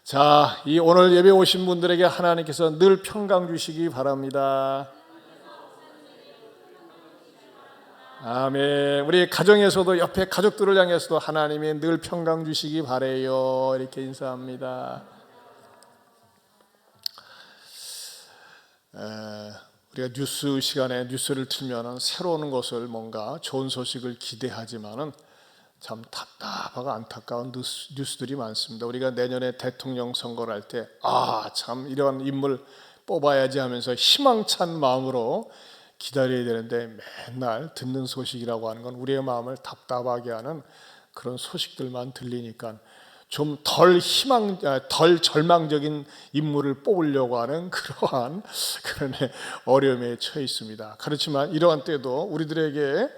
자, 이 오늘 예배 오신 분들에게 하나님께서 늘 평강 주시기 바랍니다. 아멘. 우리 가정에서도 옆에 가족들을 향해서도 하나님이 늘 평강 주시기 바래요. 이렇게 인사합니다. 우리가 뉴스 시간에 뉴스를 틀면은 새로운 것을 뭔가 좋은 소식을 기대하지만은 참 답답하고 안타까운 뉴스들이 많습니다. 우리가 내년에 대통령 선거를 할 때 참 이런 인물 뽑아야지 하면서 희망찬 마음으로 기다려야 되는데 맨날 듣는 소식이라고 하는 건 우리의 마음을 답답하게 하는 그런 소식들만 들리니까 좀 덜 절망적인 인물을 뽑으려고 하는 그러한 그런 어려움에 처해 있습니다. 그렇지만 이러한 때도 우리들에게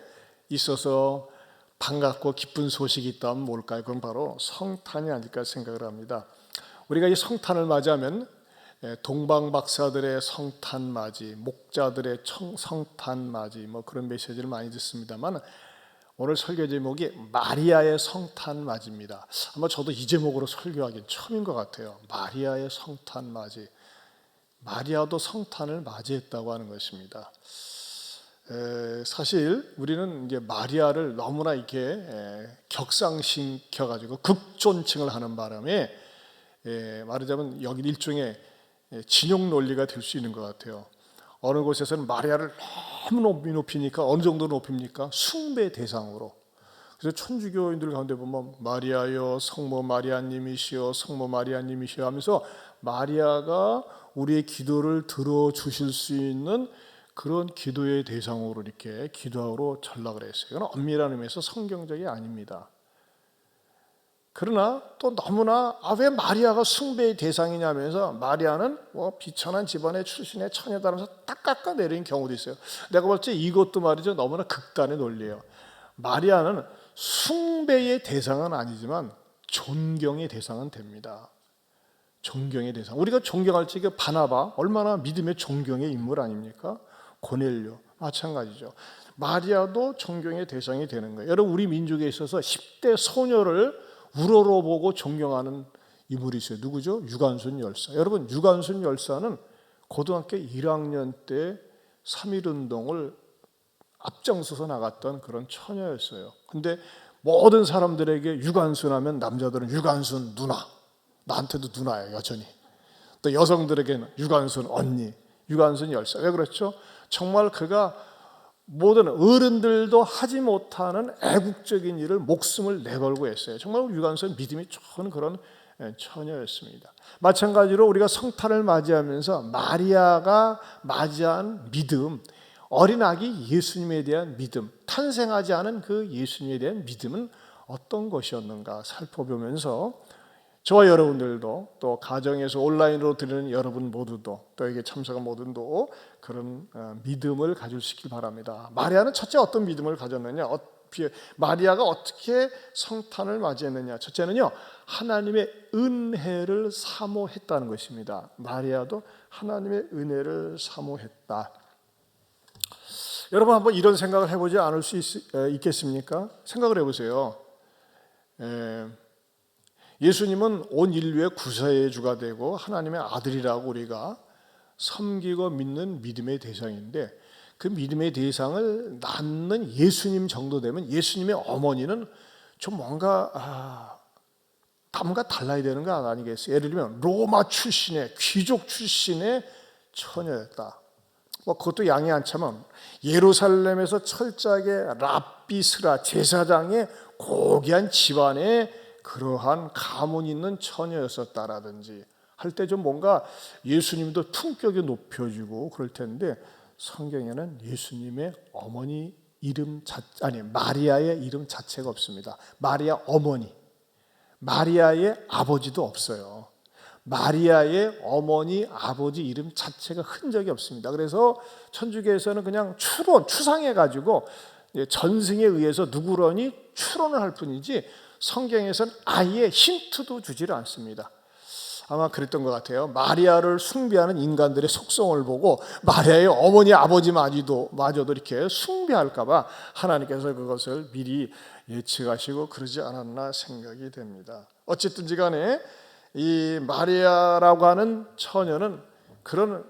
있어서 반갑고 기쁜 소식이 있다면 뭘까요? 그건 바로 성탄이 아닐까 생각을 합니다. 우리가 이 성탄을 맞이하면 동방박사들의 성탄 맞이, 목자들의 성탄 맞이 그런 메시지를 많이 듣습니다만 오늘 설교 제목이 마리아의 성탄 맞이입니다. 아마 저도 이 제목으로 설교하기는 처음인 것 같아요. 마리아의 성탄 맞이. 마리아도 성탄을 맞이했다고 하는 것입니다. 사실 우리는 이제 마리아를 너무나 이렇게 격상시켜가지고 극존칭을 하는 바람에 말하자면 여기 일종의 진용 논리가 될 수 있는 것 같아요. 어느 곳에서는 마리아를 너무 높이니까 어느 정도 높입니까? 숭배 대상으로. 그래서 천주교인들 가운데 보면 마리아여 성모 마리아님이시여 성모 마리아님이시여 하면서 마리아가 우리의 기도를 들어주실 수 있는 그런 기도의 대상으로 이렇게 기도하러 전락을 했어요. 이건 엄밀한 의미에서 성경적이 아닙니다. 그러나 또 너무나 왜 마리아가 숭배의 대상이냐면서 마리아는 비천한 집안의 출신의 처녀다라면서 딱 깎아내리는 경우도 있어요. 내가 볼 때 이것도 말이죠 너무나 극단의 논리예요. 마리아는 숭배의 대상은 아니지만 존경의 대상은 됩니다. 존경의 대상. 우리가 존경할 때 바나바 얼마나 믿음의 존경의 인물 아닙니까? 고넬료 마찬가지죠. 마리아도 존경의 대상이 되는 거예요. 여러분 우리 민족에 있어서 10대 소녀를 우러러보고 존경하는 인물이 있어요. 누구죠? 유관순 열사. 여러분 유관순 열사는 고등학교 1학년 때 3.1운동을 앞장서서 나갔던 그런 처녀였어요. 근데 모든 사람들에게 유관순 하면 남자들은 유관순 누나, 나한테도 누나예요 여전히. 또 여성들에게는 유관순 언니, 유관순 열사. 왜 그렇죠? 정말 그가 모든 어른들도 하지 못하는 애국적인 일을 목숨을 내걸고 했어요. 정말 유관순 믿음이 좋은 그런 처녀였습니다. 마찬가지로 우리가 성탄을 맞이하면서 마리아가 맞이한 믿음, 어린 아기 예수님에 대한 믿음, 탄생하지 않은 그 예수님에 대한 믿음은 어떤 것이었는가 살펴보면서 저와 여러분들도 또 가정에서 온라인으로 들으는 여러분 모두도 또 여기 참석한 모두도 그런 믿음을 가질 수 있길 바랍니다. 마리아는 첫째 어떤 믿음을 가졌느냐? 마리아가 어떻게 성탄을 맞이했느냐? 첫째는요, 하나님의 은혜를 사모했다는 것입니다. 마리아도 하나님의 은혜를 사모했다. 여러분 한번 이런 생각을 해보지 않을 수 있겠습니까? 생각을 해보세요. 예수님은 온 인류의 구세의 주가 되고 하나님의 아들이라고 우리가 섬기고 믿는 믿음의 대상인데 그 믿음의 대상을 낳는 예수님 정도 되면 예수님의 어머니는 좀 뭔가 달라야 되는 거 아니겠어요? 예를 들면 로마 출신의 귀족 출신의 처녀였다. 그것도 양이 안 차면 예루살렘에서 철저하게 랍비스라 제사장의 고귀한 집안의 그러한 가문 있는 처녀였었다라든지 할 때 좀 뭔가 예수님도 품격이 높여지고 그럴 텐데 성경에는 예수님의 어머니 이름 마리아의 이름 자체가 없습니다. 마리아 어머니, 마리아의 아버지도 없어요. 마리아의 어머니, 아버지 이름 자체가 흔적이 없습니다. 그래서 천주교에서는 그냥 추상해가지고 전승에 의해서 누구러니 추론을 할 뿐이지 성경에서는 아예 힌트도 주지를 않습니다. 아마 그랬던 것 같아요. 마리아를 숭배하는 인간들의 속성을 보고 마리아의 어머니, 아버지마저도 이렇게 숭배할까 봐 하나님께서 그것을 미리 예측하시고 그러지 않았나 생각이 됩니다. 어쨌든지 간에 이 마리아라고 하는 처녀는 그런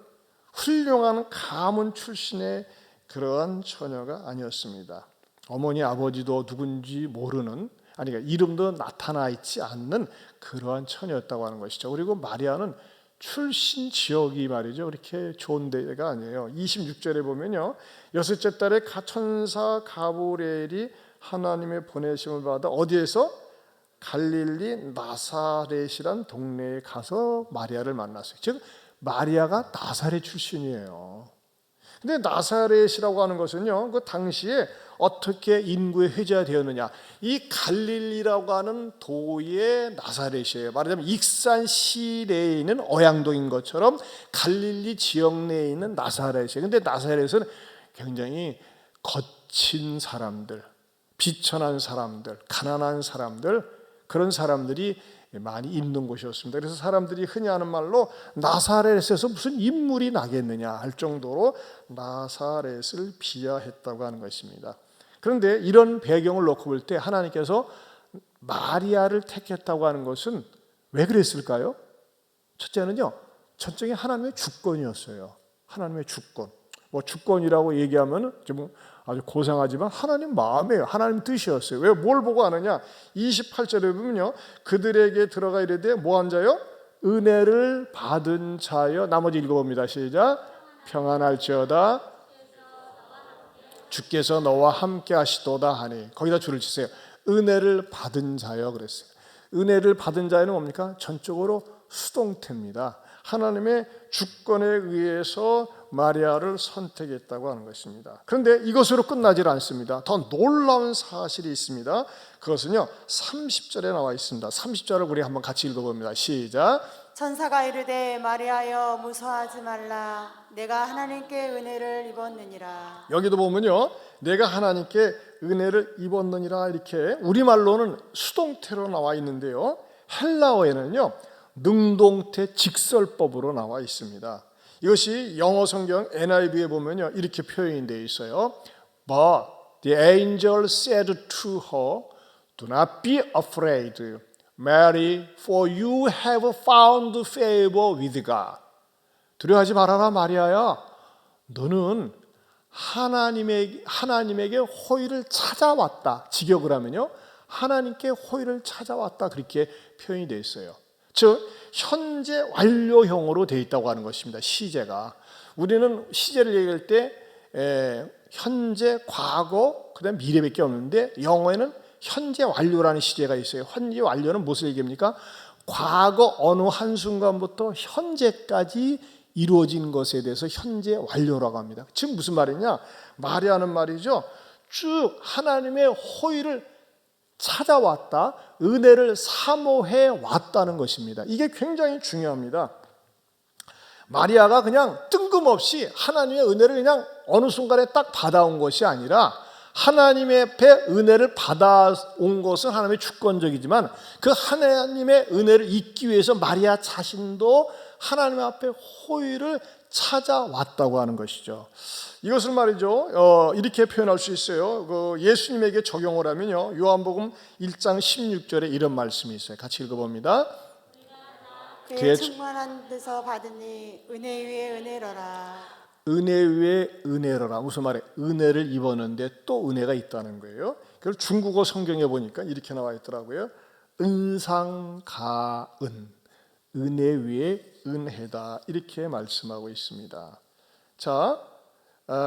훌륭한 가문 출신의 그러한 처녀가 아니었습니다. 어머니 아버지도 누군지 모르는, 아니 그러니까 이름도 나타나 있지 않는 그러한 처녀였다고 하는 것이죠. 그리고 마리아는 출신 지역이 말이죠, 그렇게 좋은 데가 아니에요. 26절에 보면요, 여섯째 달에 천사 가브리엘이 하나님의 보내심을 받아 어디에서? 갈릴리 나사렛이란 동네에 가서 마리아를 만났어요. 즉 마리아가 나사렛 출신이에요. 근데 나사렛이라고 하는 것은요, 그 당시에 어떻게 인구의 회자가 되었느냐, 이 갈릴리라고 하는 도의 나사렛이에요. 말하자면 익산 시내에 있는 어양동인 것처럼 갈릴리 지역 내에 있는 나사렛이에요. 근데 나사렛은 굉장히 거친 사람들, 비천한 사람들, 가난한 사람들, 그런 사람들이 많이 있는 곳이었습니다. 그래서 사람들이 흔히 하는 말로 나사렛에서 무슨 인물이 나겠느냐 할 정도로 나사렛을 비하했다고 하는 것입니다. 그런데 이런 배경을 놓고 볼 때 하나님께서 마리아를 택했다고 하는 것은 왜 그랬을까요? 첫째는요, 전적인 하나님의 주권이었어요. 하나님의 주권. 뭐 주권이라고 얘기하면 좀 아주 고상하지만 하나님 마음이에요. 하나님 뜻이었어요. 왜 뭘 보고 하느냐? 28절에 보면요, 그들에게 들어가 이르되 뭐한 자요? 은혜를 받은 자여. 나머지 읽어봅니다. 시작. 평안할지어다 주께서 너와 함께 하시도다 하니. 거기다 줄을 치세요. 은혜를 받은 자여 그랬어요. 은혜를 받은 자는 뭡니까? 전적으로 수동태입니다. 하나님의 주권에 의해서 마리아를 선택했다고 하는 것입니다. 그런데 이것으로 끝나질 않습니다. 더 놀라운 사실이 있습니다. 그것은요, 30절에 나와 있습니다. 30절을 우리 한번 같이 읽어봅니다. 시작. 천사가 이르되 마리아여 무서워하지 말라 내가 하나님께 은혜를 입었느니라. 여기도 보면요, 내가 하나님께 은혜를 입었느니라 이렇게 우리말로는 수동태로 나와 있는데요, 헬라어에는요 능동태 직설법으로 나와 있습니다. 이것이 영어 성경 NIV에 보면요 이렇게 표현이 되어 있어요. But the angel said to her, Do not be afraid, Mary, for you have found favor with God. 두려워하지 말아라 마리아야, 너는 하나님에게 호의를 찾아왔다. 직역을 하면요, 하나님께 호의를 찾아왔다, 그렇게 표현이 되어 있어요. 즉 현재 완료형으로 되어 있다고 하는 것입니다. 시제가. 우리는 시제를 얘기할 때 현재, 과거, 그다음 미래밖에 없는데 영어에는 현재 완료라는 시제가 있어요. 현재 완료는 무엇을 얘기합니까? 과거 어느 한순간부터 현재까지 이루어진 것에 대해서 현재 완료라고 합니다. 지금 무슨 말이냐? 마리아는 말이죠, 쭉 하나님의 호의를 찾아왔다, 은혜를 사모해 왔다는 것입니다. 이게 굉장히 중요합니다. 마리아가 그냥 뜬금없이 하나님의 은혜를 그냥 어느 순간에 딱 받아온 것이 아니라, 하나님의 앞에 은혜를 받아온 것은 하나님의 주권적이지만 그 하나님의 은혜를 잊기 위해서 마리아 자신도 하나님 앞에 호의를 찾아왔다고 하는 것이죠. 이것을 말이죠, 이렇게 표현할 수 있어요. 예수님에게 적용을 하면요, 요한복음 1장 16절에 이런 말씀이 있어요. 같이 읽어봅니다. 그의 충만한 데서 받으니 은혜 위에 은혜로라. 은혜 위에 은혜로라. 무슨 말이에요? 은혜를 입었는데 또 은혜가 있다는 거예요. 그래서 중국어 성경에 보니까 이렇게 나와 있더라고요. 은상가은, 은혜 위에 은혜다, 이렇게 말씀하고 있습니다. 자,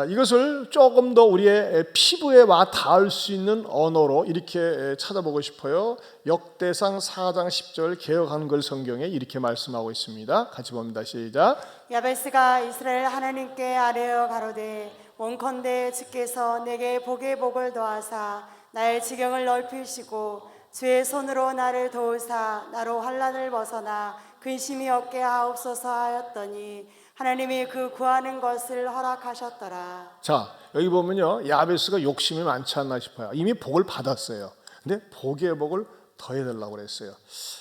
이것을 조금 더 우리의 피부에 와 닿을 수 있는 언어로 이렇게 찾아보고 싶어요. 역대상 4장 10절 개역 한글 성경에 이렇게 말씀하고 있습니다. 같이 봅니다. 시작. 야베스가 이스라엘 하나님께 아뢰어 가로되 원컨대 주께서 내게 복의 복을 더하사 나의 지경을 넓히시고 주의 손으로 나를 도우사 나로 환난을 벗어나 근심이 없게 하옵소서 하였더니 하나님이 그 구하는 것을 허락하셨더라. 자, 여기 보면요, 야베스가 욕심이 많지 않나 싶어요. 이미 복을 받았어요. 근데 복의 복을 더해달라고 그랬어요.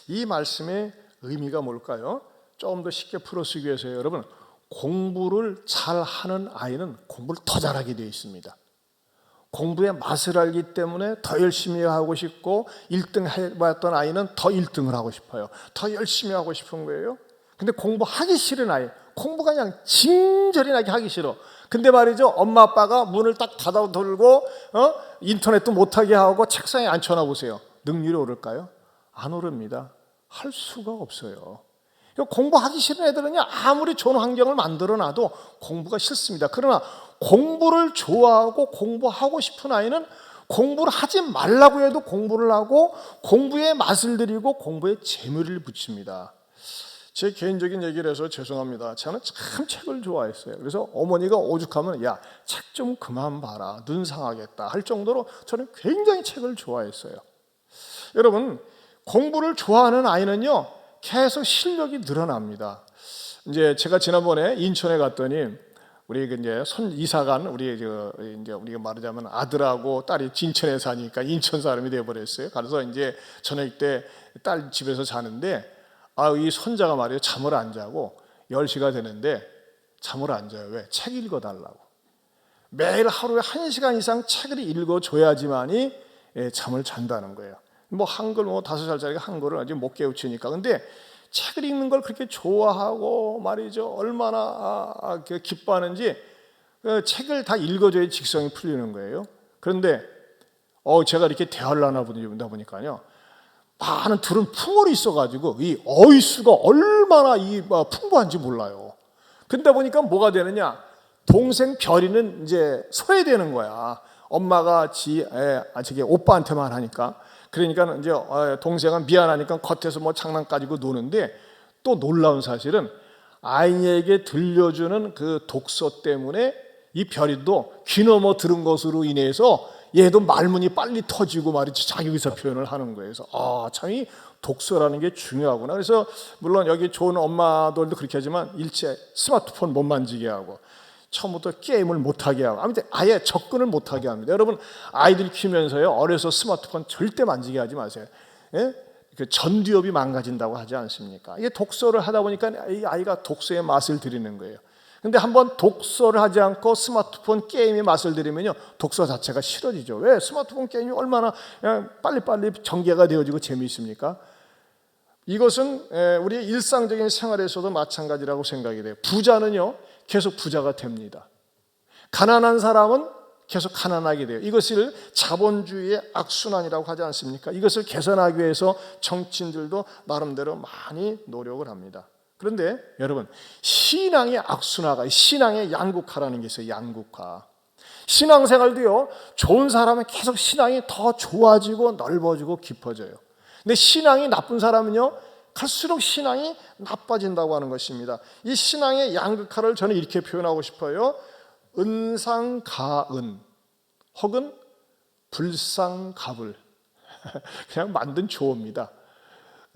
이 말씀의 의미가 뭘까요? 조금 더 쉽게 풀어쓰기 위해서요, 여러분, 공부를 잘하는 아이는 공부를 더 잘하게 되어 있습니다. 공부의 맛을 알기 때문에 더 열심히 하고 싶고 1등 해봤던 아이는 더 1등을 하고 싶어요. 더 열심히 하고 싶은 거예요. 근데 공부하기 싫은 아이, 공부가 그냥 진절이 나게 하기 싫어. 근데 말이죠, 엄마 아빠가 문을 딱 닫아들고 인터넷도 못하게 하고 책상에 앉혀놔 보세요. 능률이 오를까요? 안 오릅니다. 할 수가 없어요. 공부하기 싫은 애들은요, 아무리 좋은 환경을 만들어놔도 공부가 싫습니다. 그러나 공부를 좋아하고 공부하고 싶은 아이는 공부를 하지 말라고 해도 공부를 하고 공부에 맛을 들이고 공부에 재미를 붙입니다. 제 개인적인 얘기를 해서 죄송합니다. 저는 참 책을 좋아했어요. 그래서 어머니가 오죽하면 야, 책 좀 그만 봐라, 눈 상하겠다 할 정도로 저는 굉장히 책을 좋아했어요. 여러분, 공부를 좋아하는 아이는요, 계속 실력이 늘어납니다. 이제 제가 지난번에 인천에 갔더니 우리 이제 이사간 우리가 말하자면 아들하고 딸이 진천에 사니까 인천 사람이 돼 버렸어요. 그래서 이제 저녁 때 딸 집에서 자는데 이 손자가 말이에요, 잠을 안 자고 10시가 되는데 잠을 안 자요. 왜? 책 읽어달라고. 매일 하루에 1시간 이상 책을 읽어줘야지만이 잠을 잔다는 거예요. 뭐 한글 5살짜리가 한글을 아직 못 깨우치니까. 근데 책을 읽는 걸 그렇게 좋아하고 말이죠, 얼마나 기뻐하는지 책을 다 읽어줘야 직성이 풀리는 거예요. 그런데 제가 이렇게 대화를 하나 보니까요, 많은 들은 풍월이 있어가지고 이 어휘수가 얼마나 풍부한지 몰라요. 근데 보니까 뭐가 되느냐, 동생 별이는 이제 소외되는 거야. 엄마가 저기 오빠한테만 하니까. 그러니까 이제 동생은 미안하니까 겉에서 뭐 장난 가지고 노는데, 또 놀라운 사실은 아이에게 들려주는 그 독서 때문에 이 별이도 귀 넘어 들은 것으로 인해서 얘도 말문이 빨리 터지고 말이지, 자기 의사 표현을 하는 거예요. 그래서 참 이 독서라는 게 중요하구나. 그래서 물론 여기 좋은 엄마들도 그렇게 하지만 일체 스마트폰 못 만지게 하고 처음부터 게임을 못하게 하고 아무튼 아예 접근을 못하게 합니다. 여러분, 아이들 키우면서요, 어려서 스마트폰 절대 만지게 하지 마세요. 예? 그 전두엽이 망가진다고 하지 않습니까? 이게 독서를 하다 보니까 이 아이가 독서의 맛을 들이는 거예요. 근데 한번 독서를 하지 않고 스마트폰 게임의 맛을 들이면요, 독서 자체가 싫어지죠. 왜? 스마트폰 게임이 얼마나 빨리빨리 전개가 되어지고 재미있습니까? 이것은 우리의 일상적인 생활에서도 마찬가지라고 생각이 돼요. 부자는요, 계속 부자가 됩니다. 가난한 사람은 계속 가난하게 돼요. 이것을 자본주의의 악순환이라고 하지 않습니까? 이것을 개선하기 위해서 정치인들도 나름대로 많이 노력을 합니다. 그런데 여러분, 신앙의 악순환가, 신앙의 양극화라는 게 있어요. 양극화. 신앙생활도요, 좋은 사람은 계속 신앙이 더 좋아지고 넓어지고 깊어져요. 근데 신앙이 나쁜 사람은요, 갈수록 신앙이 나빠진다고 하는 것입니다. 이 신앙의 양극화를 저는 이렇게 표현하고 싶어요. 은상가은 혹은 불상가불. 그냥 만든 조어입니다.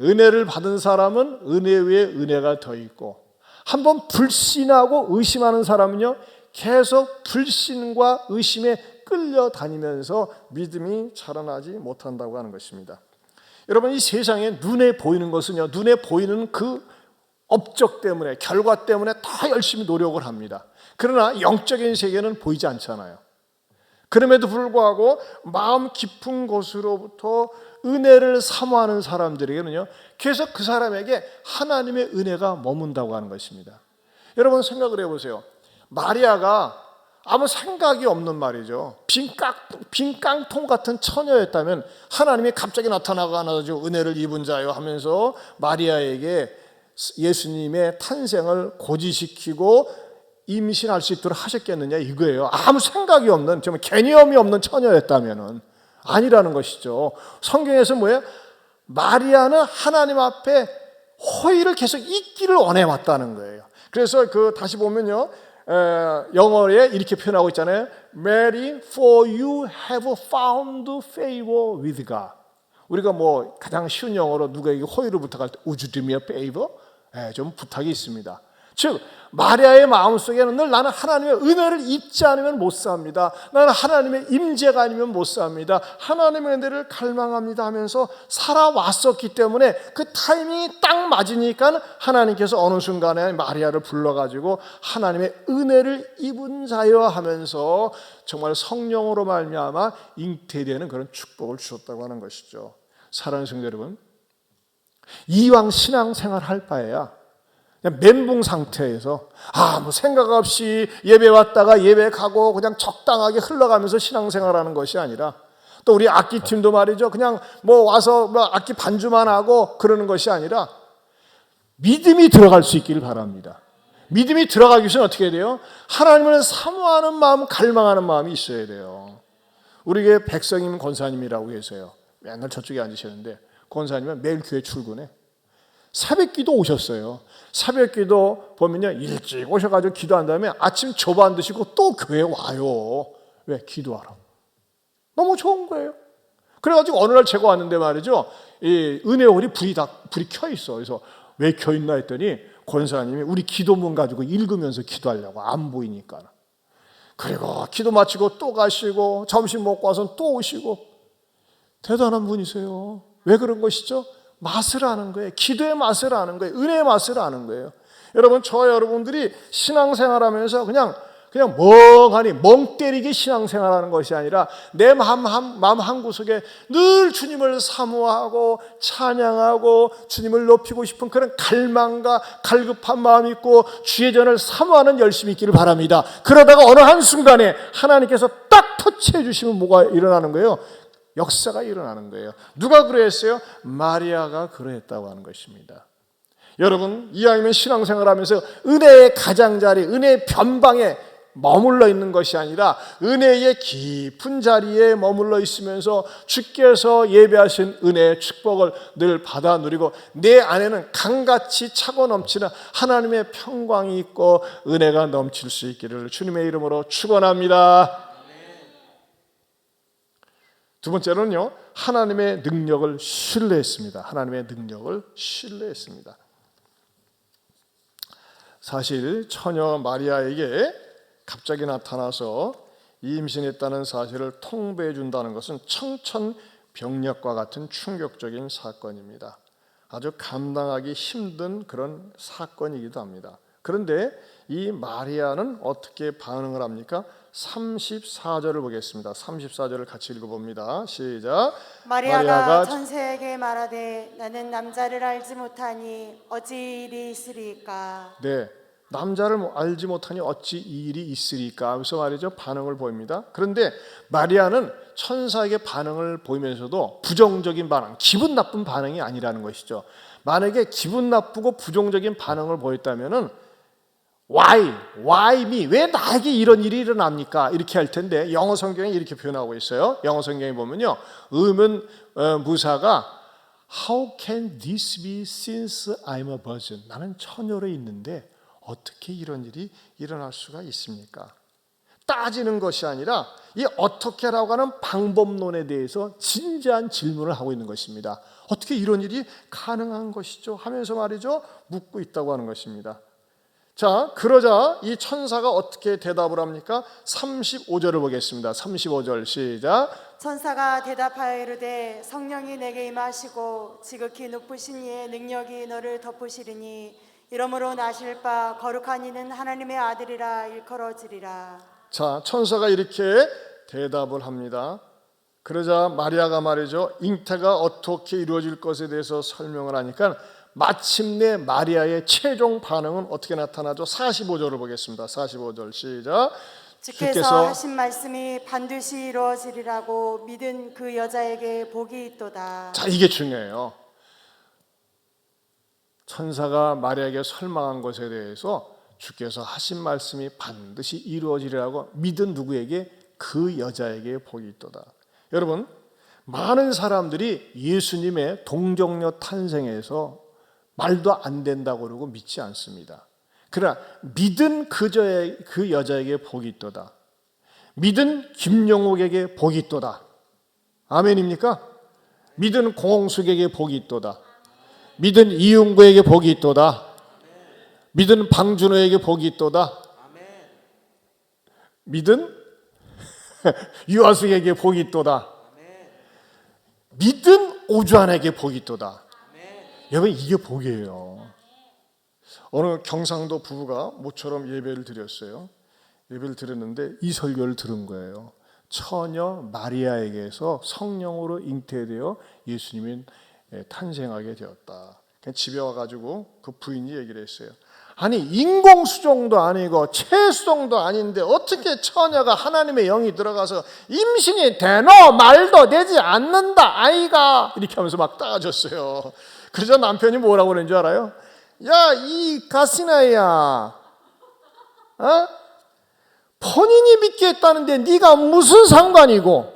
은혜를 받은 사람은 은혜 위에 은혜가 더 있고, 한번 불신하고 의심하는 사람은요, 계속 불신과 의심에 끌려다니면서 믿음이 자라나지 못한다고 하는 것입니다. 여러분, 이 세상에 눈에 보이는 것은요, 눈에 보이는 그 업적 때문에, 결과 때문에 다 열심히 노력을 합니다. 그러나 영적인 세계는 보이지 않잖아요. 그럼에도 불구하고 마음 깊은 곳으로부터 은혜를 사모하는 사람들에게는요, 계속 그 사람에게 하나님의 은혜가 머문다고 하는 것입니다. 여러분, 생각을 해보세요. 마리아가 아무 생각이 없는 말이죠, 빈 깡통 같은 처녀였다면 하나님이 갑자기 나타나가지고 은혜를 입은 자요 하면서 마리아에게 예수님의 탄생을 고지시키고 임신할 수 있도록 하셨겠느냐 이거예요. 아무 생각이 없는, 정말 개념이 없는 처녀였다면은 아니라는 것이죠. 성경에서 뭐예요? 마리아는 하나님 앞에 호의를 계속 잊기를 원해왔다는 거예요. 그래서 다시 보면요, 영어에 이렇게 표현하고 있잖아요. Mary, for you have found favor with God. 우리가 가장 쉬운 영어로 누구에게 호의를 부탁할 때 Would you do me a favor? 좀 부탁이 있습니다. 즉 마리아의 마음속에는 늘 나는 하나님의 은혜를 입지 않으면 못 삽니다. 나는 하나님의 임재가 아니면 못 삽니다. 하나님의 은혜를 갈망합니다 하면서 살아왔었기 때문에 그 타이밍이 딱 맞으니까 하나님께서 어느 순간에 마리아를 불러가지고 하나님의 은혜를 입은 자여 하면서 정말 성령으로 말미암아 잉태되는 그런 축복을 주셨다고 하는 것이죠. 사랑하는 성도 여러분, 이왕 신앙생활 할 바에야 그냥 멘붕 상태에서 아무 생각 없이 예배 왔다가 예배 가고 그냥 적당하게 흘러가면서 신앙생활하는 것이 아니라, 또 우리 악기팀도 말이죠, 그냥 뭐 와서 뭐 악기 반주만 하고 그러는 것이 아니라 믿음이 들어갈 수 있기를 바랍니다. 믿음이 들어가기 위해서는 어떻게 해야 돼요? 하나님을 사모하는 마음, 갈망하는 마음이 있어야 돼요. 우리 백성임 권사님이라고 계세요. 맨날 저쪽에 앉으시는데 권사님은 매일 교회 출근해. 새벽기도 오셨어요. 새벽기도 보면요, 일찍 오셔가지고 기도한 다음에 아침 조바 안 드시고 또 교회 와요. 왜? 기도하라고. 너무 좋은 거예요. 그래가지고 어느 날 제가 왔는데 말이죠, 이 은혜홀이 불이 켜 있어. 그래서 왜 켜 있나 했더니 권사님이 우리 기도문 가지고 읽으면서 기도하려고, 안 보이니까. 그리고 기도 마치고 또 가시고 점심 먹고 와서 또 오시고. 대단한 분이세요. 왜 그런 것이죠? 맛을 아는 거예요. 기도의 맛을 아는 거예요. 은혜의 맛을 아는 거예요. 여러분, 저와 여러분들이 신앙생활하면서 그냥 멍하니 멍 때리게 신앙생활하는 것이 아니라 내 마음 한구석에 늘 주님을 사모하고 찬양하고 주님을 높이고 싶은 그런 갈망과 갈급한 마음이 있고 주의 전을 사모하는 열심이 있기를 바랍니다. 그러다가 어느 한순간에 하나님께서 딱 터치해 주시면 뭐가 일어나는 거예요? 역사가 일어나는 거예요. 누가 그랬어요? 마리아가 그랬다고 하는 것입니다. 여러분, 이왕이면 신앙생활하면서 은혜의 가장자리, 은혜의 변방에 머물러 있는 것이 아니라 은혜의 깊은 자리에 머물러 있으면서 주께서 예배하신 은혜의 축복을 늘 받아 누리고 내 안에는 강같이 차고 넘치는 하나님의 평강이 있고 은혜가 넘칠 수 있기를 주님의 이름으로 축원합니다. 두 번째로는요, 하나님의 능력을 신뢰했습니다. 하나님의 능력을 신뢰했습니다. 사실 처녀 마리아에게 갑자기 나타나서 임신했다는 사실을 통보해 준다는 것은 청천벽력과 같은 충격적인 사건입니다. 아주 감당하기 힘든 그런 사건이기도 합니다. 그런데 이 마리아는 어떻게 반응을 합니까? 34절을 보겠습니다. 34절을 같이 읽어봅니다. 시작. 마리아가 천사에게 말하되 나는 남자를 알지 못하니 어찌 일이 있으리까? 네, 남자를 알지 못하니 어찌 이 일이 있으리까 하면서 말이죠, 반응을 보입니다. 그런데 마리아는 천사에게 반응을 보이면서도 부정적인 반응, 기분 나쁜 반응이 아니라는 것이죠. 만약에 기분 나쁘고 부정적인 반응을 보였다면은 Why me? 왜 나에게 이런 일이 일어납니까? 이렇게 할 텐데 영어 성경에 이렇게 표현하고 있어요. 영어 성경에 보면요, 의문 무사가 How can this be since I'm a virgin? 나는 처녀로 있는데 어떻게 이런 일이 일어날 수가 있습니까? 따지는 것이 아니라 이 어떻게라고 하는 방법론에 대해서 진지한 질문을 하고 있는 것입니다. 어떻게 이런 일이 가능한 것이죠? 하면서 말이죠, 묻고 있다고 하는 것입니다. 자, 그러자 이 천사가 어떻게 대답을 합니까? 35절을 보겠습니다. 35절 시작. 천사가 대답하여 이르되 성령이 내게 임하시고 지극히 높으신 이의 능력이 너를 덮으시리니 이러므로 나실 바 거룩한 이는 하나님의 아들이라 일컬어지리라. 자, 천사가 이렇게 대답을 합니다. 그러자 마리아가 말이죠, 잉태가 어떻게 이루어질 것에 대해서 설명을 하니까 마침내 마리아의 최종 반응은 어떻게 나타나죠? 45절을 보겠습니다. 45절 시작. 주께서 하신 말씀이 반드시 이루어지리라고 믿은 그 여자에게 복이 있도다. 자, 이게 중요해요. 천사가 마리아에게 설명한 것에 대해서 주께서 하신 말씀이 반드시 이루어지리라고 믿은 누구에게? 그 여자에게 복이 있도다. 여러분, 많은 사람들이 예수님의 동정녀 탄생에서 말도 안 된다고 그러고 믿지 않습니다. 그러나 믿은 그 여자에게 복이 있도다. 믿은 김영옥에게 복이 있도다. 아멘입니까? 믿은 공홍숙에게 복이 있도다. 믿은 이용구에게 복이 있도다. 믿은 방준호에게 복이 있도다. 믿은 유아숙에게 복이 있도다. 믿은 오주환에게 복이 있도다. 여러분, 이게 복이에요. 어느 경상도 부부가 모처럼 예배를 드렸어요. 예배를 드렸는데 이 설교를 들은 거예요. 처녀 마리아에게서 성령으로 잉태되어 예수님이 탄생하게 되었다. 집에 와가지고 그 부인이 얘기를 했어요. 아니, 인공수정도 아니고 채수정도 아닌데 어떻게 처녀가 하나님의 영이 들어가서 임신이 되노 말도 되지 않는다 아이가, 이렇게 하면서 막 따졌어요. 그러자 남편이 뭐라고 그러는 줄 알아요? 야, 이 가시나이야, 본인이 믿게 했다는데 네가 무슨 상관이고,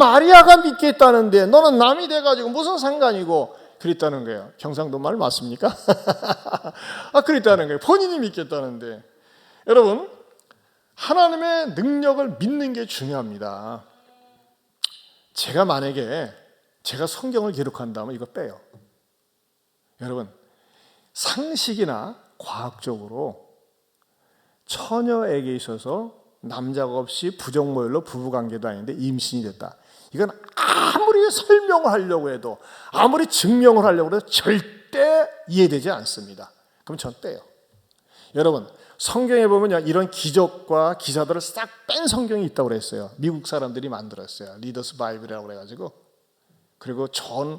마리아가 믿게 했다는데 너는 남이 돼가지고 무슨 상관이고, 그랬다는 거예요. 경상도 말 맞습니까? 그랬다는 거예요. 본인이 믿겠다는데. 여러분, 하나님의 능력을 믿는 게 중요합니다. 제가 만약에 제가 성경을 기록한다면 이거 빼요. 여러분, 상식이나 과학적으로 처녀에게 있어서 남자가 없이 부정모혈로 부부관계도 아닌데 임신이 됐다. 이건 아무리 설명을 하려고 해도, 아무리 증명을 하려고 해도 절대 이해되지 않습니다. 그럼 전 떼요. 여러분, 성경에 보면요, 이런 기적과 기사들을 싹 뺀 성경이 있다고 그랬어요. 미국 사람들이 만들었어요. 리더스 바이블이라고 그래가지고. 그리고 전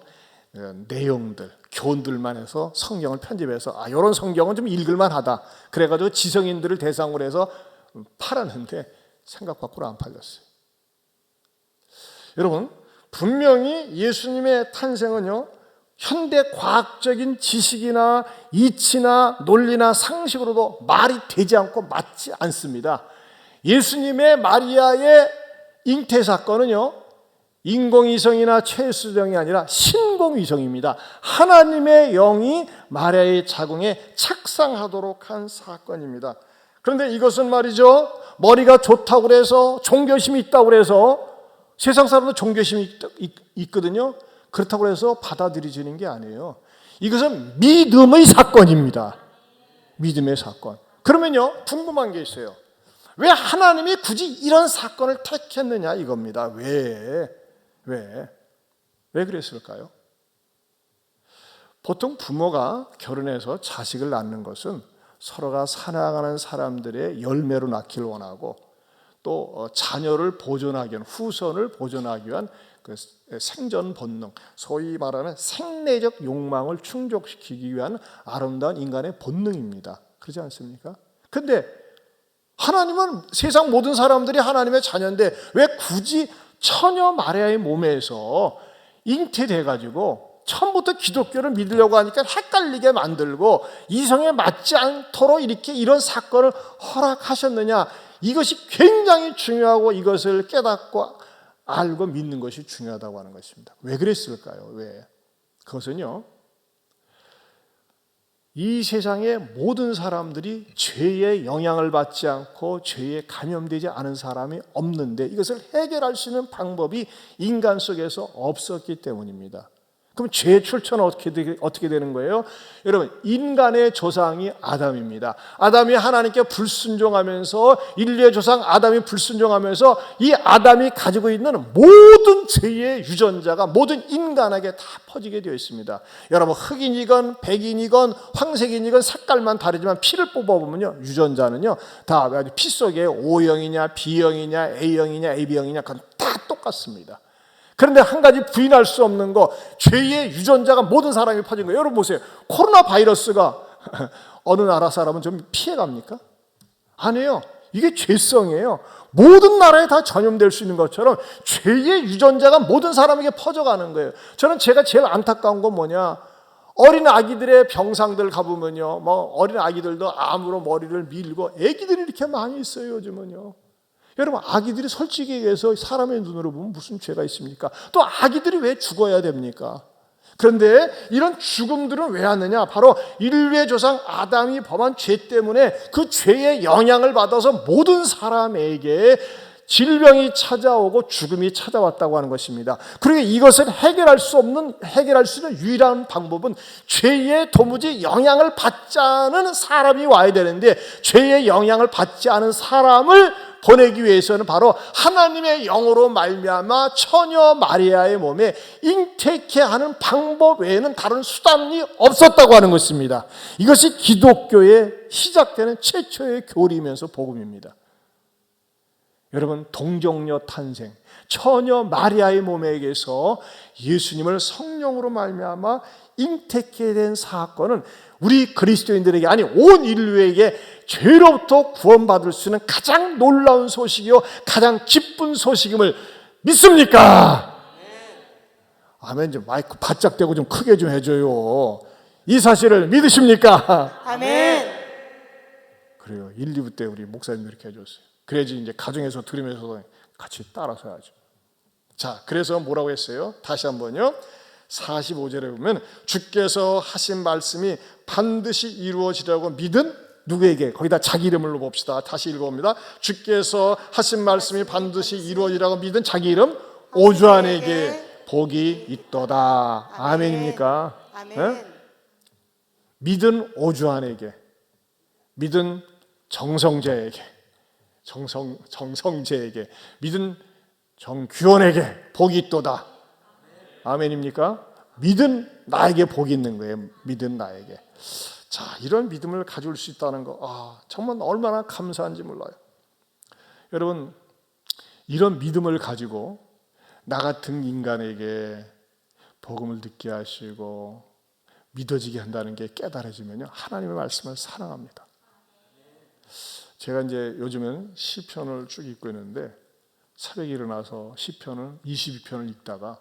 내용들, 교훈들만 해서 성경을 편집해서 이런 성경은 좀 읽을만 하다. 그래가지고 지성인들을 대상으로 해서 팔았는데 생각 밖으로 안 팔렸어요. 여러분, 분명히 예수님의 탄생은요, 현대 과학적인 지식이나 이치나 논리나 상식으로도 말이 되지 않고 맞지 않습니다. 예수님의 마리아의 잉태 사건은요, 인공위성이나 최수정이 아니라 신공위성입니다. 하나님의 영이 마리아의 자궁에 착상하도록 한 사건입니다. 그런데 이것은 말이죠, 머리가 좋다고 그래서, 종교심이 있다고 그래서, 세상 사람도 종교심이 있거든요. 그렇다고 해서 받아들여지는 게 아니에요. 이것은 믿음의 사건입니다. 믿음의 사건. 그러면요, 궁금한 게 있어요. 왜 하나님이 굳이 이런 사건을 택했느냐 이겁니다. 왜 그랬을까요? 보통 부모가 결혼해서 자식을 낳는 것은 서로가 사랑하는 사람들의 열매로 낳기를 원하고, 또 자녀를 보존하기 위한, 후손을 보존하기 위한 그 생존 본능, 소위 말하는 생내적 욕망을 충족시키기 위한 아름다운 인간의 본능입니다. 그렇지 않습니까? 근데 하나님은 세상 모든 사람들이 하나님의 자녀인데 왜 굳이 처녀 마리아의 몸에서 잉태돼가지고 처음부터 기독교를 믿으려고 하니까 헷갈리게 만들고 이성에 맞지 않도록 이렇게 이런 사건을 허락하셨느냐? 이것이 굉장히 중요하고 이것을 깨닫고 알고 믿는 것이 중요하다고 하는 것입니다. 왜 그랬을까요? 왜? 그것은요, 이 세상의 모든 사람들이 죄의 영향을 받지 않고 죄에 감염되지 않은 사람이 없는데 이것을 해결할 수 있는 방법이 인간 속에서 없었기 때문입니다. 그럼 죄의 출처는 어떻게 되는 거예요? 여러분, 인간의 조상이 아담입니다. 아담이 하나님께 불순종하면서, 인류의 조상 아담이 불순종하면서 이 아담이 가지고 있는 모든 죄의 유전자가 모든 인간에게 다 퍼지게 되어 있습니다. 여러분, 흑인이건 백인이건 황색인이건 색깔만 다르지만 피를 뽑아보면요, 유전자는요 다 피 속에 O형이냐 B형이냐 A형이냐 AB형이냐 그건 다 똑같습니다. 그런데 한 가지 부인할 수 없는 거, 죄의 유전자가 모든 사람이 퍼진 거예요. 여러분 보세요. 코로나 바이러스가 어느 나라 사람은 좀 피해갑니까? 아니에요. 이게 죄성이에요. 모든 나라에 다 전염될 수 있는 것처럼 죄의 유전자가 모든 사람에게 퍼져가는 거예요. 저는 제가 제일 안타까운 건 뭐냐, 어린 아기들의 병상들 가보면요, 어린 아기들도 암으로 머리를 밀고, 아기들이 이렇게 많이 있어요 요즘은요. 여러분, 아기들이 솔직히 얘기해서 사람의 눈으로 보면 무슨 죄가 있습니까? 또 아기들이 왜 죽어야 됩니까? 그런데 이런 죽음들은 왜 왔느냐? 바로 인류의 조상 아담이 범한 죄 때문에 그 죄의 영향을 받아서 모든 사람에게 질병이 찾아오고 죽음이 찾아왔다고 하는 것입니다. 그리고 이것을 해결할 수 있는 유일한 방법은 죄에 도무지 영향을 받지 않은 사람이 와야 되는데, 죄의 영향을 받지 않은 사람을 보내기 위해서는 바로 하나님의 영으로 말미암아 처녀 마리아의 몸에 잉태케 하는 방법 외에는 다른 수단이 없었다고 하는 것입니다. 이것이 기독교의 시작되는 최초의 교리이면서 복음입니다. 여러분, 동정녀 탄생, 처녀 마리아의 몸에게서 예수님을 성령으로 말미암아 잉태케 된 사건은 우리 그리스도인들에게, 아니 온 인류에게 죄로부터 구원받을 수 있는 가장 놀라운 소식이요 가장 기쁜 소식임을 믿습니까? 아멘. 좀 마이크 바짝 대고 좀 크게 좀 해줘요. 이 사실을 믿으십니까? 아멘. 그래요. 1, 2부 때 우리 목사님들 이렇게 해줬어요. 그래야지 이제 가정에서 들으면서 같이 따라서 해야죠. 자, 그래서 뭐라고 했어요? 다시 한번요. 45절에 보면 주께서 하신 말씀이 반드시 이루어지라고 믿은 누구에게? 거기다 자기 이름으로 봅시다. 다시 읽어봅니다. 주께서 하신 말씀이 반드시 이루어지라고 믿은 자기 이름 오주환에게 복이 있도다. 아멘입니까? 아멘. 네? 믿은 오주환에게, 믿은 정성재에게, 정성재에게, 믿은 정규원에게 복이 있도다. 아멘입니까? 믿은 나에게 복이 있는 거예요. 믿은 나에게. 자, 이런 믿음을 가질 수 있다는 거, 정말 얼마나 감사한지 몰라요. 여러분, 이런 믿음을 가지고 나 같은 인간에게 복음을 듣게 하시고 믿어지게 한다는 게 깨달아지면요, 하나님의 말씀을 사랑합니다. 제가 이제 요즘은 시편을 쭉 읽고 있는데, 새벽에 일어나서 시편을 22편을 읽다가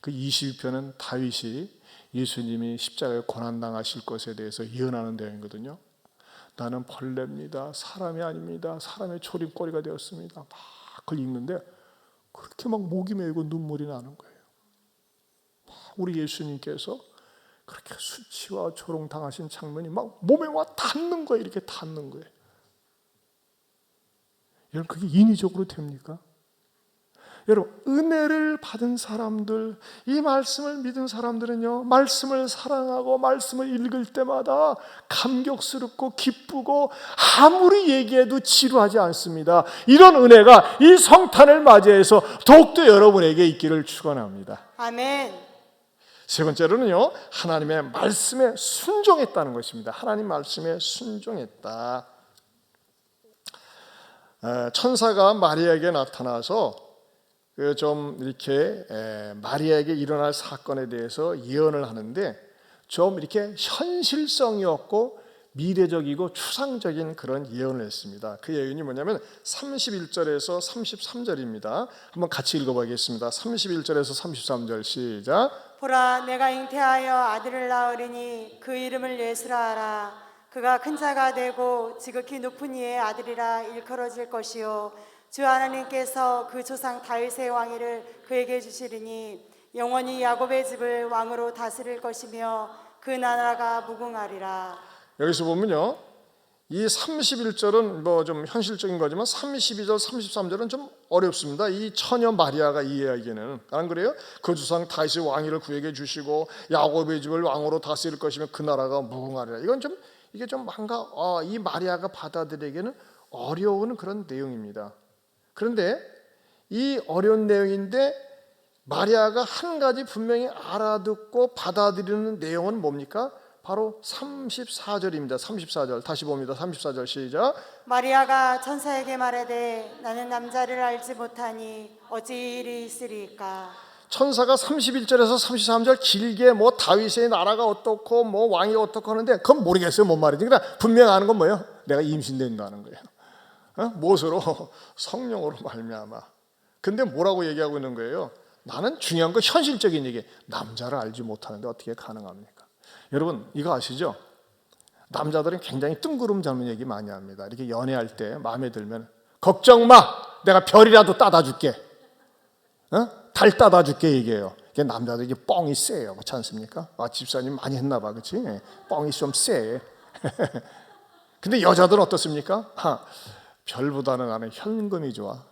그 22편은 다윗이 예수님이 십자가에 고난당하실 것에 대해서 예언하는 내용이거든요. 나는 벌레입니다. 사람이 아닙니다. 사람의 초림거리가 되었습니다. 막 그걸 읽는데 그렇게 막 목이 메이고 눈물이 나는 거예요. 우리 예수님께서 그렇게 수치와 조롱당하신 장면이 막 몸에 와 닿는 거예요. 이렇게 닿는 거예요. 여러분, 그게 인위적으로 됩니까? 여러분, 은혜를 받은 사람들, 이 말씀을 믿은 사람들은요, 말씀을 사랑하고 말씀을 읽을 때마다 감격스럽고 기쁘고 아무리 얘기해도 지루하지 않습니다. 이런 은혜가 이 성탄을 맞이해서 더욱더 여러분에게 있기를 축원합니다. 아멘. 세 번째로는요, 하나님의 말씀에 순종했다는 것입니다. 하나님 말씀에 순종했다. 천사가 마리아에게 나타나서 좀 이렇게 마리아에게 일어날 사건에 대해서 예언을 하는데, 좀 이렇게 현실성이 없고 미래적이고 추상적인 그런 예언을 했습니다. 그 예언이 뭐냐면 31절에서 33절입니다. 한번 같이 읽어보겠습니다. 31절에서 33절 시작. 보라, 내가 잉태하여 아들을 낳으리니 그 이름을 예수라 하라. 그가 큰 자가 되고 지극히 높은 이의 아들이라 일컬어질 것이요 주 하나님께서 그 조상 다윗의 왕위를 그에게 주시리니 영원히 야곱의 집을 왕으로 다스릴 것이며 그 나라가 무궁하리라. 여기서 보면요, 이 31절은 뭐 좀 현실적인 거지만 32절, 33절은 좀 어렵습니다. 이 처녀 마리아가 이해하기에는. 안 그래요? 그 조상 다윗의 왕위를 그에게 주시고 야곱의 집을 왕으로 다스릴 것이며 그 나라가 무궁하리라. 이건 좀 이게 좀 뭔가 이 마리아가 받아들이기에는 어려운 그런 내용입니다. 그런데 이 어려운 내용인데 마리아가 한 가지 분명히 알아듣고 받아들이는 내용은 뭡니까? 바로 34절입니다. 34절 다시 봅니다. 34절 시작. 마리아가 천사에게 말하되 나는 남자를 알지 못하니 어찌 이 일이 있으리까. 천사가 31절에서 33절 길게 뭐 다윗의 나라가 어떻고 뭐 왕이 어떻고 하는데 그건 모르겠어요. 뭔 말인지. 그러나 분명 아는 건 뭐예요? 내가 임신된다는 거예요. 무엇으로? 성령으로 말미암아. 근데 뭐라고 얘기하고 있는 거예요? 나는 중요한 건 현실적인 얘기. 남자를 알지 못하는데 어떻게 가능합니까? 여러분, 이거 아시죠? 남자들은 굉장히 뜬구름 잡는 얘기 많이 합니다. 이렇게 연애할 때 마음에 들면 걱정 마, 내가 별이라도 따다 줄게, 달 따다 줄게 얘기해요. 남자들이 뻥이 세요. 그렇지 않습니까? 집사님 많이 했나 봐, 그렇지? 뻥이 좀 세. 근데 여자들은 어떻습니까? 별보다는 나는 현금이 좋아.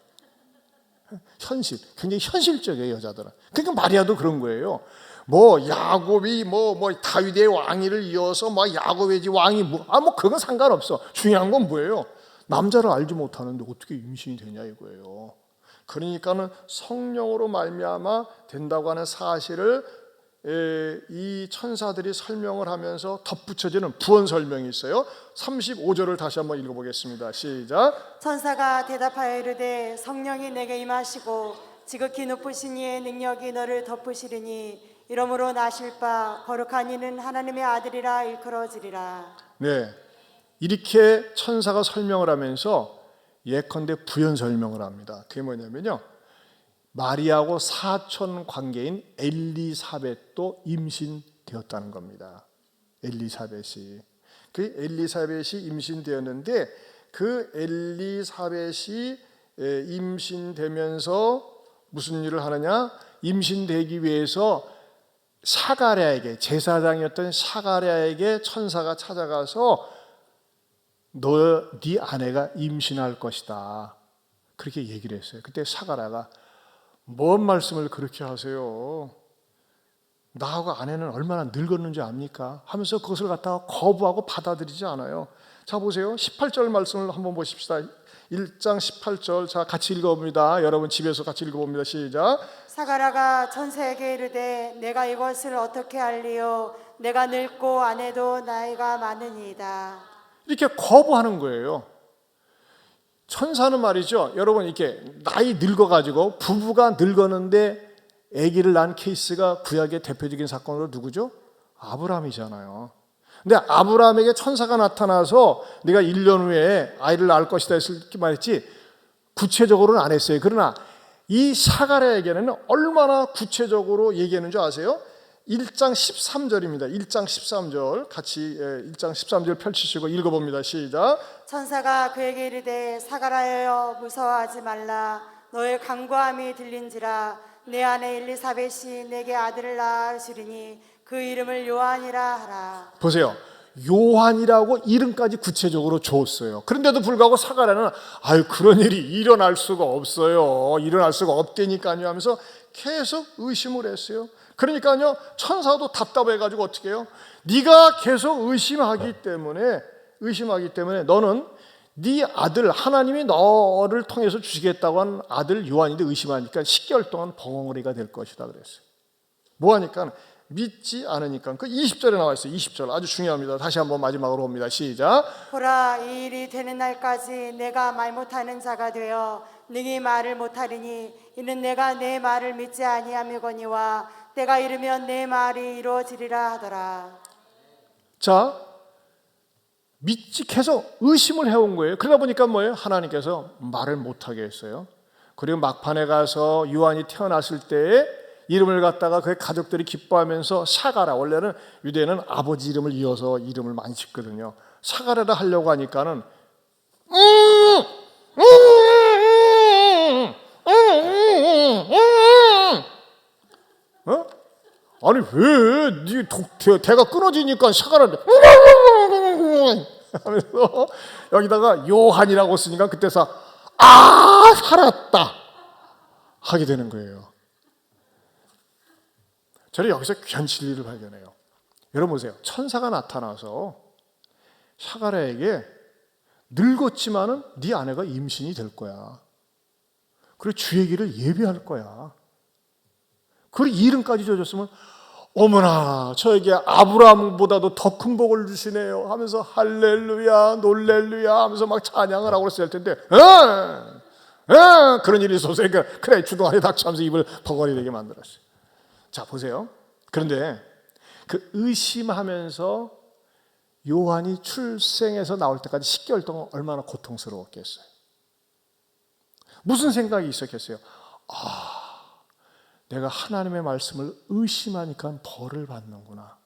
굉장히 현실적이에요, 여자들은. 그러니까 마리아도 그런 거예요. 뭐 야곱이 뭐 다윗의 왕위를 이어서 뭐 야곱의 집 왕이 뭐 그건 상관없어. 중요한 건 뭐예요? 남자를 알지 못하는데 어떻게 임신이 되냐 이거예요. 그러니까는 성령으로 말미암아 된다고 하는 사실을 이 천사들이 설명을 하면서 덧붙여지는 부언 설명이 있어요. 35절을 다시 한번 읽어보겠습니다. 시작. 천사가 대답하여 이르되 성령이 내게 임하시고 지극히 높으신 이의 능력이 너를 덮으시리니 이러므로 나실 바 거룩한 이는 하나님의 아들이라 일컬어지리라. 네, 이렇게 천사가 설명을 하면서 예컨대 부연 설명을 합니다. 그게 뭐냐면요, 마리아하고 사촌 관계인 엘리사벳도 임신되었다는 겁니다. 엘리사벳이 임신되었는데 그 엘리사벳이 임신되면서 무슨 일을 하느냐? 임신되기 위해서 사가랴에게, 제사장이었던 사가랴에게 천사가 찾아가서 네 아내가 임신할 것이다, 그렇게 얘기를 했어요. 그때 사가랴가 뭔 말씀을 그렇게 하세요? 나하고 아내는 얼마나 늙었는지 압니까? 하면서 그것을 갖다가 거부하고 받아들이지 않아요. 자, 보세요. 18절 말씀을 한번 보십시다. 1장 18절. 자, 같이 읽어봅니다. 여러분 집에서 같이 읽어봅니다. 시작. 사가랴가 천사에게 이르되 내가 이것을 어떻게 알리요? 내가 늙고 아내도 나이가 많으니이다. 이렇게 거부하는 거예요. 천사는 말이죠, 여러분, 이렇게 나이 늙어가지고 부부가 늙었는데 아기를 낳은 케이스가 구약의 대표적인 사건으로 누구죠? 아브라함이잖아요. 근데 아브라함에게 천사가 나타나서 네가 1년 후에 아이를 낳을 것이다 이렇게 말했지 구체적으로는 안 했어요. 그러나 이 사가랴에게는 얼마나 구체적으로 얘기했는 줄 아세요? 1장 13절입니다. 1장 13절 같이 1장 13절 펼치시고 읽어봅니다. 시작. 천사가 그에게 이르되 사가랴여 무서워하지 말라. 너의 간구함이 들린지라. 내 아내 엘리사벳이 내게 아들을 낳으시리니 그 이름을 요한이라 하라. 보세요. 요한이라고 이름까지 구체적으로 줬어요. 그런데도 불구하고 사가랴는 그런 일이 일어날 수가 없어요. 일어날 수가 없다니까요 하면서 계속 의심을 했어요. 그러니까요, 천사도 답답해가지고 어떻게 해요? 네가 계속 의심하기 때문에 너는 네 아들, 하나님이 너를 통해서 주시겠다고 한 아들 요한인데 의심하니까 10개월 동안 벙어리가 될 것이다 그랬어요. 뭐하니까? 믿지 않으니까. 그 20절에 나와 있어요. 20절 아주 중요합니다. 다시 한번 마지막으로 봅니다. 시작. 보라, 이 일이 되는 날까지 내가 말 못하는 자가 되어 능히 말을 못하리니 이는 내가 내 말을 믿지 아니함이거니와 때가 이르면 내 말이 이루어지리라 하더라. 자, 믿지 계속 의심을 해온 거예요. 그러다 보니까 뭐예요? 하나님께서 말을 못하게 했어요. 그리고 막판에 가서 요한이 태어났을 때에 이름을 갖다가 그의 가족들이 기뻐하면서 사가랴, 원래는 유대는 아버지 이름을 이어서 이름을 많이 짓거든요. 사가랴라 하려고 하니까는 아니 왜 대가 끊어지니까 사가랴 하면서 여기다가 요한이라고 쓰니까 그때서 살았다 하게 되는 거예요. 저는 여기서 귀한 진리를 발견해요. 여러분 보세요. 천사가 나타나서 사가랴에게 늙었지만은 네 아내가 임신이 될 거야. 그리고 주의 길을 예비할 거야. 그리고 이름까지 줘줬으면 어머나 저에게 아브라함보다도 더 큰 복을 주시네요 하면서 할렐루야 놀렐루야 하면서 막 찬양을 하고 그랬을 텐데 그런 일이 있어서 그래 주둥아리 닥치면서 입을 버거리 되게 만들었어요. 자 보세요. 그런데 그 의심하면서 요한이 출생해서 나올 때까지 10개월 동안 얼마나 고통스러웠겠어요. 무슨 생각이 있었겠어요? 내가 하나님의 말씀을 의심하니까 벌을 받는구나.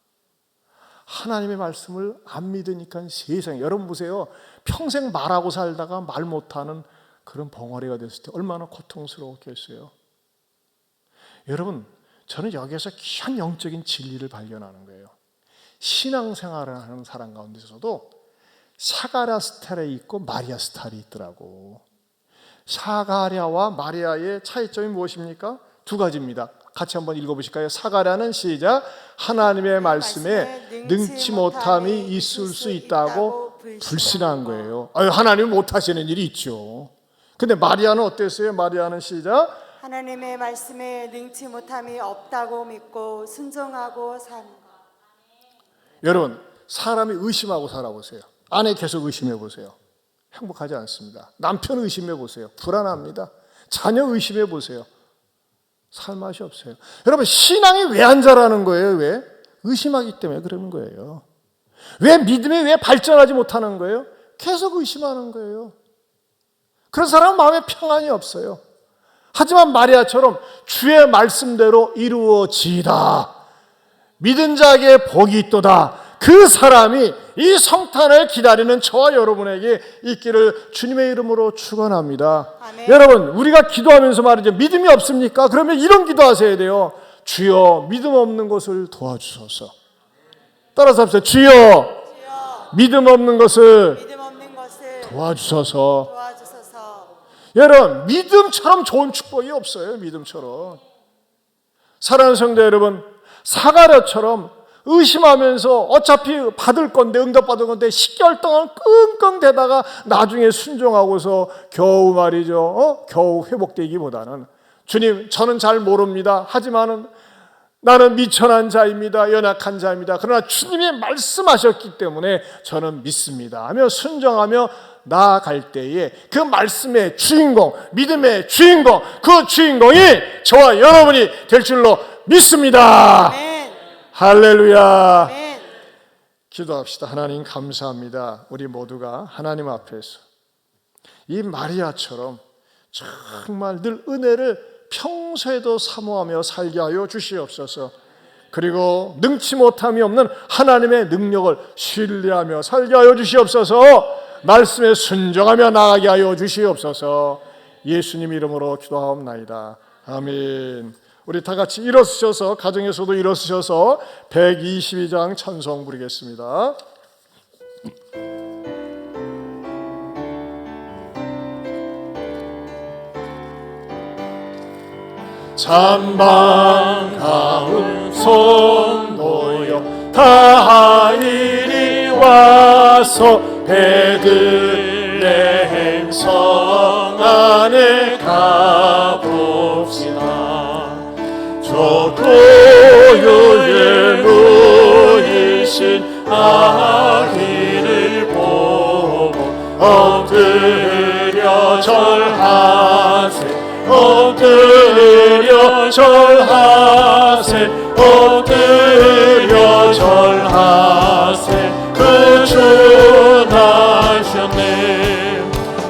하나님의 말씀을 안 믿으니까 세상에, 여러분 보세요. 평생 말하고 살다가 말 못하는 그런 벙어리가 됐을 때 얼마나 고통스러웠겠어요. 여러분, 저는 여기에서 귀한 영적인 진리를 발견하는 거예요. 신앙생활을 하는 사람 가운데서도 사가랴 스타일이 있고 마리아 스타일이 있더라고. 사가랴와 마리아의 차이점이 무엇입니까? 두 가지입니다. 같이 한번 읽어보실까요? 사가랴는 시작, 하나님의 말씀에 능치 못함이 있을 수 있다고 불신한 거예요. 하나님은 못하시는 일이 있죠. 근데 마리아는 어땠어요? 마리아는 시작, 하나님의 말씀에 능치 못함이 없다고 믿고 순종하고 산. 여러분, 사람이 의심하고 살아보세요. 아내 계속 의심해보세요. 행복하지 않습니다. 남편 의심해보세요. 불안합니다. 자녀 의심해보세요. 살 맛이 없어요. 여러분, 신앙이 왜 안 자라는 거예요? 왜? 의심하기 때문에 그러는 거예요. 왜 믿음이 왜 발전하지 못하는 거예요? 계속 의심하는 거예요. 그런 사람은 마음에 평안이 없어요. 하지만 마리아처럼 주의 말씀대로 이루어지이다, 믿은 자에게 복이 있도다, 그 사람이 이 성탄을 기다리는 저와 여러분에게 있기를 주님의 이름으로 축원합니다. 아멘. 여러분, 우리가 기도하면서 말이죠, 믿음이 없습니까? 그러면 이런 기도하셔야 돼요. 주여, 믿음 없는 것을 도와주소서. 따라서 합시다. 주여, 믿음 없는 것을 도와주소서. 여러분, 믿음처럼 좋은 축복이 없어요. 믿음처럼. 사랑하는 성도 여러분, 사가랴처럼 의심하면서 어차피 받을 건데, 응답받을 건데 10개월 동안 끙끙대다가 나중에 순종하고서 겨우 말이죠, 겨우 회복되기보다는, 주님, 저는 잘 모릅니다. 하지만은 나는 미천한 자입니다. 연약한 자입니다. 그러나 주님이 말씀하셨기 때문에 저는 믿습니다 하며 순종하며 나아갈 때에 그 말씀의 주인공, 믿음의 주인공, 그 주인공이 저와 여러분이 될 줄로 믿습니다. 아멘. 할렐루야. 아멘. 기도합시다. 하나님 감사합니다. 우리 모두가 하나님 앞에서 이 마리아처럼 정말 늘 은혜를 평소에도 사모하며 살게 하여 주시옵소서. 그리고 능치 못함이 없는 하나님의 능력을 신뢰하며 살게 하여 주시옵소서. 말씀에 순종하며 나아가게 하여 주시옵소서. 예수님 이름으로 기도하옵나이다. 아멘. 우리 다 같이 일어서셔서, 가정에서도 일어서셔서 122장 찬송 부르겠습니다. 찬방 가운 손 모여 다 이리 와서 베들레헴 성 안에 가봅시다. 저 고요에 누이신 아기를 보고 엎드려 절하세. 엎드려 절하세. 엎드려 절하세. 그 주 나셨네.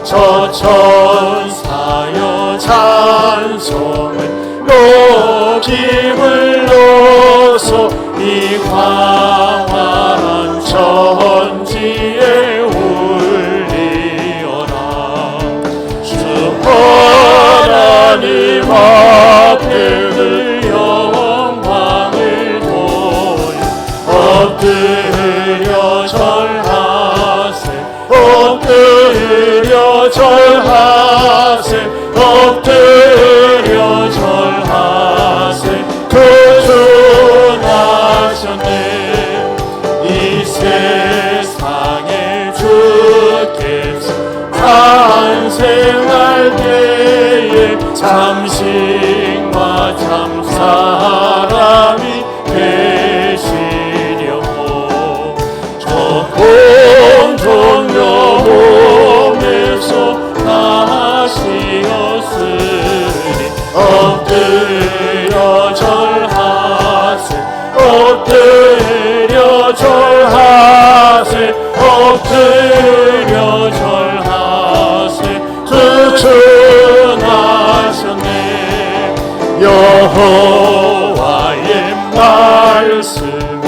저 천사여 찬송을 높임을 넣어서 이 광활한 천지에 울리어라. 주 하나님 앞에 그 영광을 보여 엎드려 절하세. 엎드려 절하세. 엎드려 절하세. 그 주 나셨네. 이 세상에 주께서 탄생할 때에 참신과 참사람이 되시려고 저 공중 영혼에서 나시었으니 엎드려 절하세. 엎드려 절하세. 엎드려 절하세. 그 주 나셨네. 여호와의 말씀이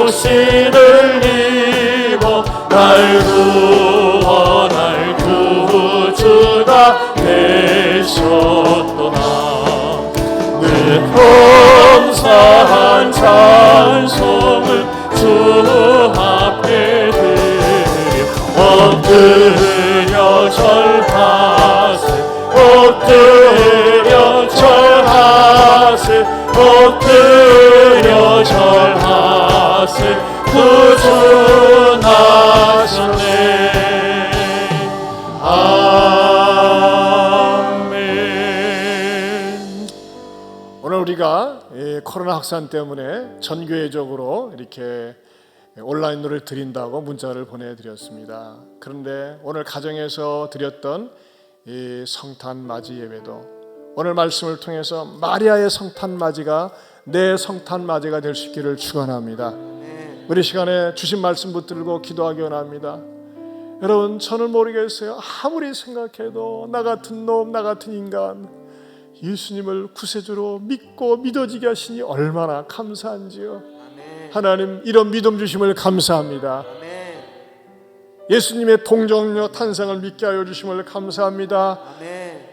육신을 입어 날 구원 날 구주가 되셨도다. 늘 감사한 찬송을 주 앞에 드려 엎드려 절하 코로나 확산 때문에 전교회적으로 이렇게 온라인으로 드린다고 문자를 보내드렸습니다. 그런데 오늘 가정에서 드렸던 이 성탄 맞이 예배도 오늘 말씀을 통해서 마리아의 성탄 맞이가 내 성탄 맞이가 될 수 있기를 축원합니다. 우리 시간에 주신 말씀 붙들고 기도하기 원합니다. 여러분, 저는 모르겠어요. 아무리 생각해도 나 같은 놈, 나 같은 인간, 예수님을 구세주로 믿고 믿어지게 하시니 얼마나 감사한지요. 하나님, 이런 믿음 주심을 감사합니다. 예수님의 동정녀 탄생을 믿게 하여 주심을 감사합니다.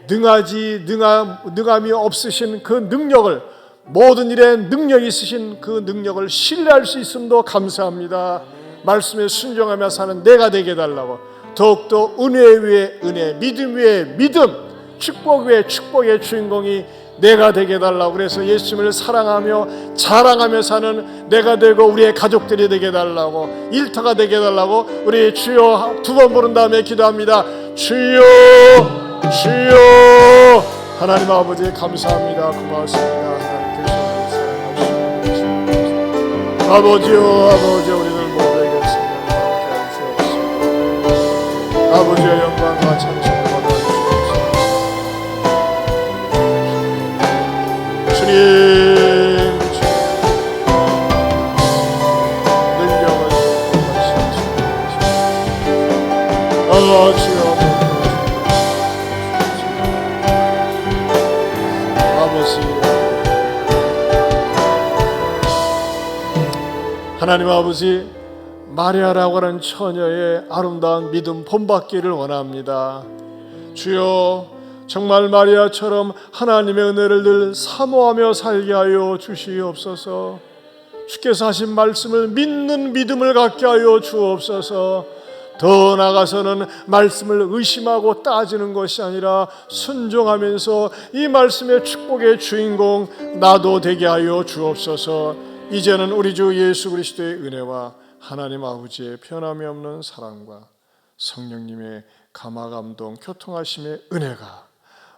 능함이 없으신 그 능력을, 모든 일에 능력이 있으신 그 능력을 신뢰할 수 있음도 감사합니다. 말씀에 순종하며 사는 내가 되게 해달라고, 더욱더 은혜 위에 은혜, 믿음 위에 믿음, 축복 위에 축복의 주인공이 내가 되게 해달라고, 그래서 예수님을 사랑하며 자랑하며 사는 내가 되고 우리의 가족들이 되게 해달라고, 일터가 되게 해달라고 우리 주여 두 번 부른 다음에 기도합니다. 주여 주여. 하나님 아버지 감사합니다. 고맙습니다. 하나님 되시옵소서. 아버지요, 아버지요, 우리들 모두에게 성령을 함께 하시옵소서. 아버지의 영광과 찬송을 받아주시옵소서. 주님, 능력을 주옵소서. 주여 하나님 아버지, 마리아라고 하는 처녀의 아름다운 믿음 본받기를 원합니다. 주여, 정말 마리아처럼 하나님의 은혜를 늘 사모하며 살게 하여 주시옵소서. 주께서 하신 말씀을 믿는 믿음을 갖게 하여 주옵소서. 더 나아가서는 말씀을 의심하고 따지는 것이 아니라 순종하면서 이 말씀의 축복의 주인공 나도 되게 하여 주옵소서. 이제는 우리 주 예수 그리스도의 은혜와 하나님 아버지의 변함이 없는 사랑과 성령님의 감화감동 교통하심의 은혜가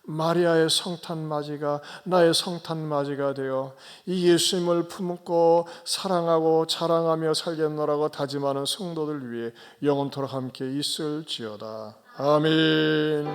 마리아의 성탄 맞이가 나의 성탄 맞이가 되어 이 예수님을 품고 사랑하고 자랑하며 살겠노라고 다짐하는 성도들 위해 영원토록 함께 있을지어다. 아멘.